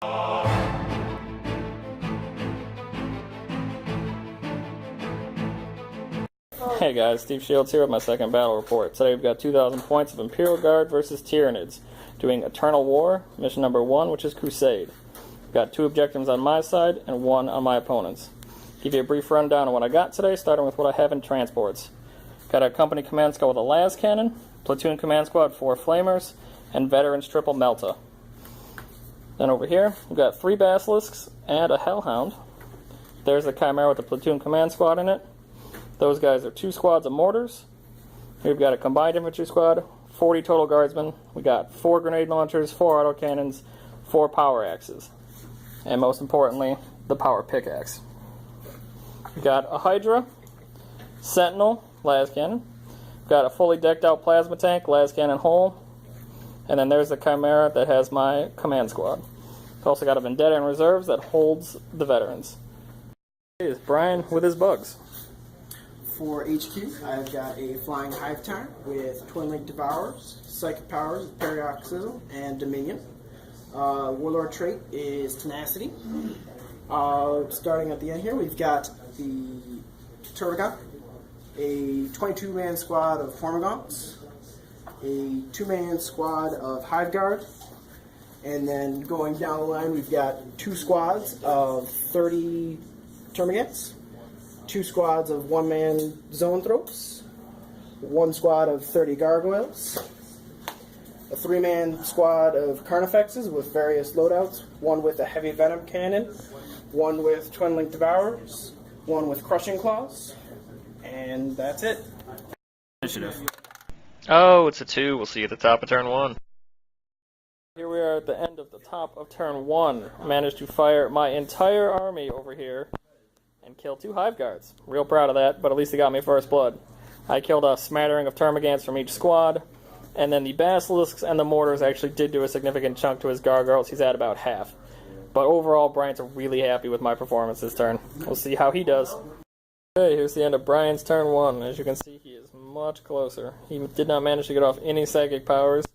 Hey guys, Steve Shields here with my second battle report. Today we've got 2,000 points of Imperial Guard versus Tyranids, doing Eternal War, mission number 1, which is Crusade. We've got 2 objectives on my side and 1 on my opponent's. Give you a brief rundown on what I got today, starting with what I have in transports. Got a company command squad with a las cannon, platoon command squad 4 flamers, and veterans triple melta. Then over here, we've got 3 basilisks and a hellhound. There's the chimera with the platoon command squad in it. Those guys are 2 squads of mortars. Here we've got a combined infantry squad, 40 total guardsmen. We got 4 grenade launchers, 4 autocannons, 4 power axes, and most importantly, the power pickaxe. We got a Hydra, Sentinel, las cannon. We've got a fully decked out plasma tank, las cannon hull, and then there's the chimera that has my command squad. We've also got a Vendetta in reserves that holds the veterans. Here's Brian with his bugs. For HQ, I've got a Flying Hive Tyrant with Twin Link Devourers, Psychic Powers, Paroxysm, and Dominion. Warlord trait is Tenacity. Starting at the end here, we've got the Turrigan, a 22-man squad of Hormagaunts, a 2-man squad of Hive Guard, and then going down the line, we've got 2 squads of 30 Termagants, 2 squads of 1-man Zoanthropes, 1 squad of 30 Gargoyles, a 3-man squad of Carnifexes with various loadouts, 1 with a heavy venom cannon, 1 with Twin Link Devourers, 1 with Crushing Claws, and that's it. Initiative. Oh, it's a 2. We'll see you at the top of turn 1. Here we are at the end of the top of turn 1. Managed to fire my entire army over here and kill 2 Hive Guards. Real proud of that, but at least he got me first blood. I killed a smattering of Termagants from each squad, and then the Basilisks and the Mortars actually did do a significant chunk to his Gargoyles. He's at about half. But overall, Brian's really happy with my performance this turn. We'll see how he does. Okay, here's the end of Brian's turn 1. As you can see, he is much closer. He did not manage to get off any psychic powers,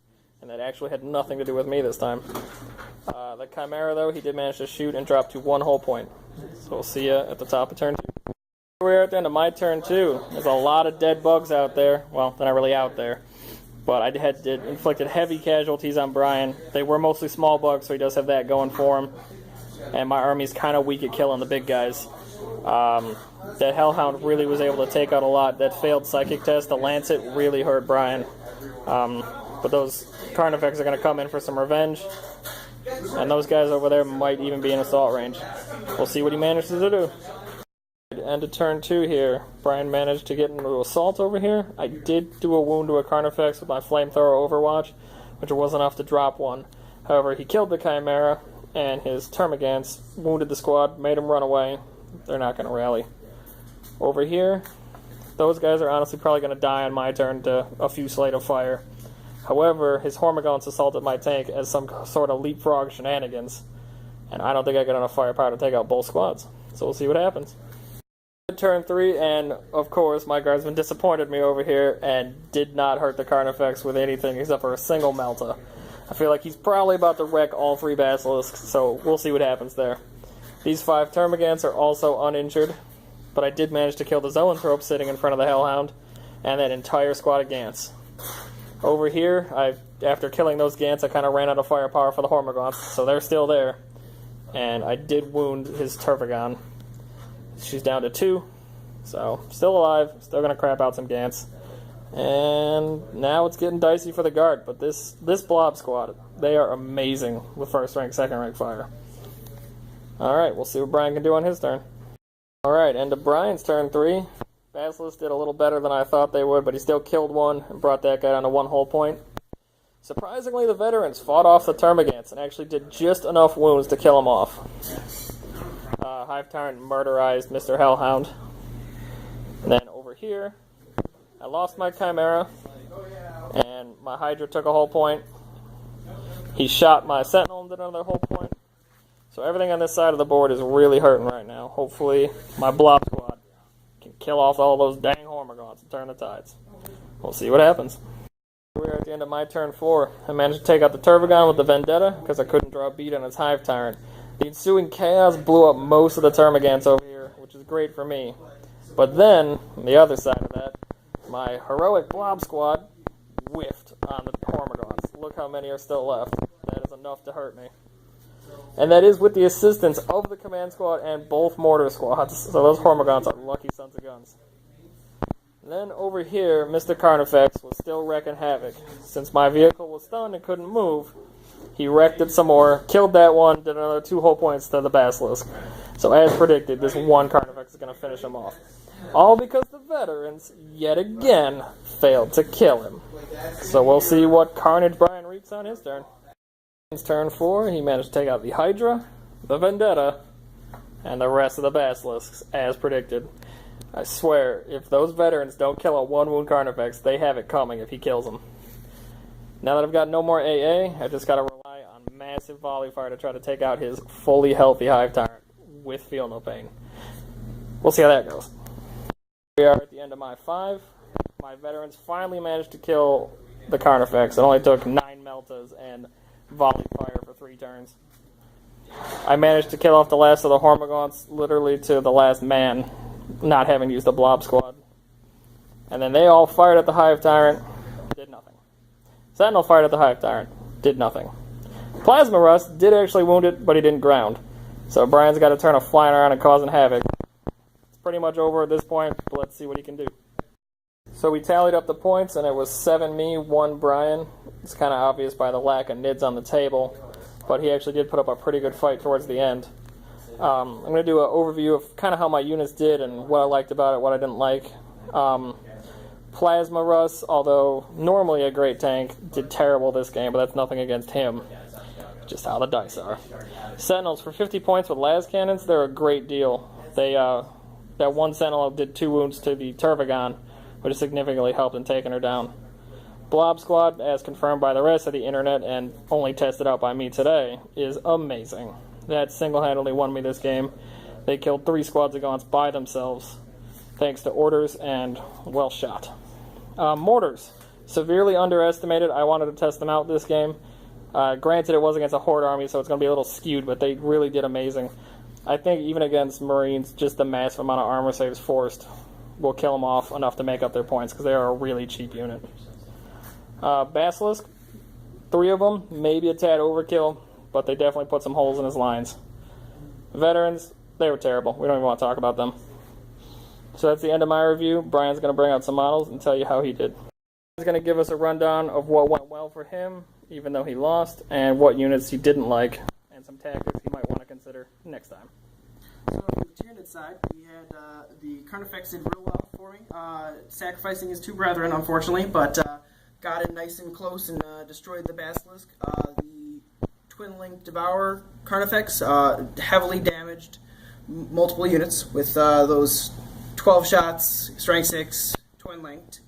and that actually had nothing to do with me this time. The Chimera, though, he did manage to shoot and drop to 1 whole point. So we'll see you at the top of turn 2. We're at the end of my turn 2. There's a lot of dead bugs out there. Well, they're not really out there. But I did inflicted heavy casualties on Brian. They were mostly small bugs, so he does have that going for him. And my army's kind of weak at killing the big guys. That Hellhound really was able to take out a lot. That failed psychic test, the Lancet, really hurt Brian. But those Carnifex are going to come in for some revenge. And those guys over there might even be in assault range. We'll see what he manages to do. End of turn 2 here. Brian managed to get into assault over here. I did do a wound to a Carnifex with my flamethrower overwatch, which was enough to drop 1. However, he killed the Chimera, and his Termagants wounded the squad, made him run away. They're not going to rally. Over here, those guys are honestly probably going to die on my turn to a few slate of fire. However, his Hormagaunts assaulted my tank as some sort of leapfrog shenanigans, and I don't think I got enough firepower to take out both squads. So we'll see what happens. Turn 3, and of course my guardsman disappointed me over here and did not hurt the Carnifex with anything except for a single Melta. I feel like he's probably about to wreck all 3 Basilisks, so we'll see what happens there. These 5 Termagants are also uninjured, but I did manage to kill the Zoanthrope sitting in front of the Hellhound, and that entire squad of Gants. Over here, after killing those Gants, I kind of ran out of firepower for the Hormagaunts, so they're still there. And I did wound his Turvagon. She's down to 2, so still alive, still going to crap out some Gants. And now it's getting dicey for the Guard, but this Blob Squad, they are amazing with first rank, second rank fire. Alright, we'll see what Brian can do on his turn. Alright, end of Brian's turn 3. Basilisk did a little better than I thought they would, but he still killed 1 and brought that guy down to 1 whole point. Surprisingly, the veterans fought off the Termagants and actually did just enough wounds to kill him off. Hive Tyrant murderized Mr. Hellhound. And then over here, I lost my Chimera, and my Hydra took a whole point. He shot my Sentinel and did another whole point. So everything on this side of the board is really hurting right now. Hopefully, my Blob Squad can kill off all those dang Hormagaunts and turn the tides. We'll see what happens. We're at the end of my turn 4. I managed to take out the Turvagon with the Vendetta because I couldn't draw a beat on his Hive Tyrant. The ensuing chaos blew up most of the Termagants over here, which is great for me. But then, on the other side of that, my heroic Blob Squad whiffed on the Hormagaunts. Look how many are still left. That is enough to hurt me. And that is with the assistance of the Command Squad and both Mortar Squads. So those Hormagaunts are lucky sons of guns. Then over here, Mr. Carnifex was still wrecking havoc. Since my vehicle was stunned and couldn't move, he wrecked it some more, killed that one, did another 2 whole points to the Basilisk. So as predicted, this one Carnifex is going to finish him off. All because the veterans, yet again, failed to kill him. So we'll see what carnage Brian wreaks on his turn. His turn 4, he managed to take out the Hydra, the Vendetta, and the rest of the Basilisks, as predicted. I swear, if those veterans don't kill a 1-wound Carnifex, they have it coming if he kills them. Now that I've got no more AA, I just got to rely on massive volley fire to try to take out his fully healthy Hive Tyrant with Feel No Pain. We'll see how that goes. We are at the end of my 5. My veterans finally managed to kill the Carnifex. It only took 9 Meltas and volley fire for 3 turns. I managed to kill off the last of the Hormagaunts literally to the last man, not having used the Blob Squad. And then they all fired at the Hive Tyrant, did nothing. Sentinel fired at the Hive Tyrant, did nothing. Plasma Rust did actually wound it, but he didn't ground. So Brian's got to turn a flying around and causing havoc. It's pretty much over at this point, but let's see what he can do. So we tallied up the points, and it was 7 me, 1 Brian. It's kind of obvious by the lack of nids on the table, but he actually did put up a pretty good fight towards the end. I'm going to do an overview of kind of how my units did and what I liked about it, what I didn't like. Plasma Rust, although normally a great tank, did terrible this game, but that's nothing against him. Just how the dice are. Sentinels, for 50 points with las cannons, they're a great deal. They that one Sentinel did 2 wounds to the Turvagon, which significantly helped in taking her down. Blob Squad, as confirmed by the rest of the internet and only tested out by me today, is amazing. That single-handedly won me this game. They killed 3 squads of Gaunts by themselves, thanks to orders and well shot. Mortars, severely underestimated. I wanted to test them out this game. Granted, it was against a Horde army, so it's going to be a little skewed, but they really did amazing. I think even against Marines, just the massive amount of armor saves forced will kill them off enough to make up their points, because they are a really cheap unit. Basilisk, 3 of them, maybe a tad overkill, but they definitely put some holes in his lines. Veterans, they were terrible. We don't even want to talk about them. So that's the end of my review. Brian's going to bring out some models and tell you how he did. He's going to give us a rundown of what went well for him, even though he lost, and what units he didn't like, and some tactics he might want to consider next time. So on the Tyranid side, we had the Carnifex did real well for me, sacrificing his 2 brethren, unfortunately, but got in nice and close and destroyed the Basilisk. The Twin-Link Devourer Carnifex heavily damaged multiple units with those 12 shots, strength 6, twin-linked.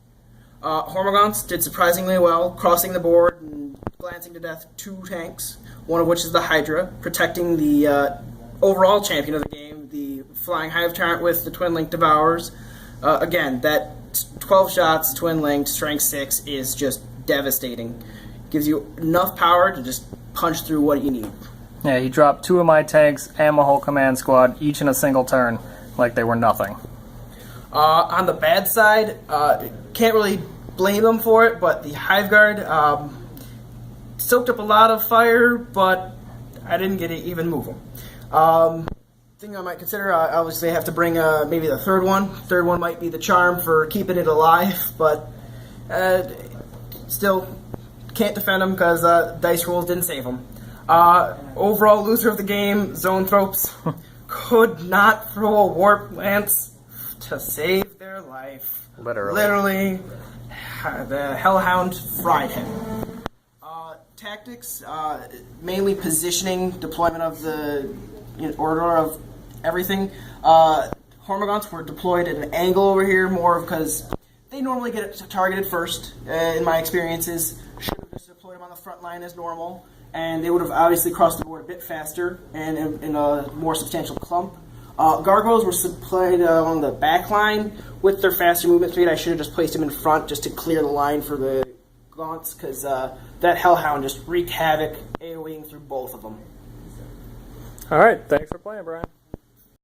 Hormagaunts did surprisingly well, crossing the board and glancing to death 2 tanks, one of which is the Hydra, protecting the overall champion of the game, the Flying Hive Tyrant with the Twin-Link Devourers. Again, that 12 shots, twin-linked, strength 6 is just devastating. Gives you enough power to just punch through what you need. Yeah, he dropped 2 of my tanks and my whole command squad, each in a single turn, like they were nothing. On the bad side, can't really blame them for it, but the Hive Guard soaked up a lot of fire, but I didn't get to even move them. Thing I might consider, obviously I have to bring maybe the third one. Third one might be the charm for keeping it alive, but still can't defend them because dice rolls didn't save them. Overall loser of the game, Zoanthropes, could not throw a Warp Lance to save their life. Literally, the Hellhound fried him. Tactics, mainly positioning, deployment of the order of everything. Hormagaunts were deployed at an angle over here, more because they normally get targeted first, in my experiences. Should have just deployed them on the front line as normal, and they would have obviously crossed the board a bit faster and in a more substantial clump. Gargoyles were deployed along the back line with their faster movement speed. I should have just placed them in front just to clear the line for the gaunts because that Hellhound just wreaked havoc, AoEing through both of them. All right, thanks for playing, Brian.